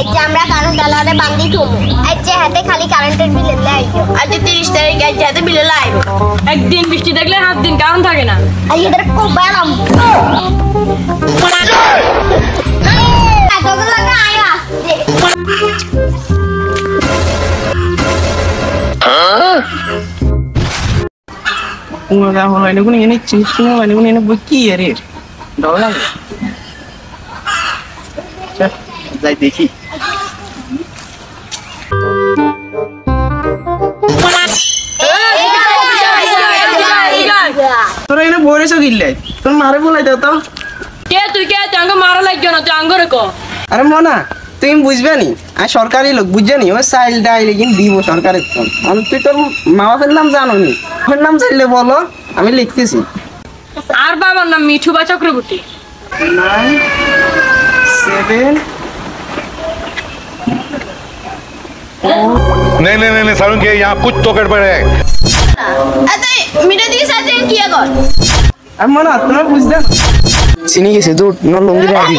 আচ্ছা আমরা কারণ ডালারে বান্ধি থুমু আচ্ছা হাতে খালি কারেন্টের বিল লাইও আজ 30 তারিখ আজ হাতে বিল লাইবো একদিন বৃষ্টি দেখলে 7 দিন কারণ থাকে না আই এদের কোবালাম এত লাগা আয়া Udah mulai nih gue ini cincin mulai nih ini beki ya rir, dolar. Cek, saya deki. তোরা এনে বরেছো গিল্লে তোর মারে বলাই দাও তো কে তুই আঙ্গ মারা লাগছো না তুই আঙ্গ রেখো আরে মনা তুমি বুঝবে নি আর সরকারি লোক বুঝবে নি ও চাইল ডাইলে কিন্তু দিব সরকারের তো আমি তুই তোর মা বাপের নাম জানো নি ওর নাম চাইলে বলো আমি লিখতেছি আর বাবার নাম মিঠু বা চক্রবর্তী 9 7 नहीं सारुण के यहाँ कुछ तो गड़बड़ है। আতে মিটা দিকে সাথে কি কর আর মনা তোমরা বুঝতে চিনি গেছে দূর ন লঙ্গি রাখি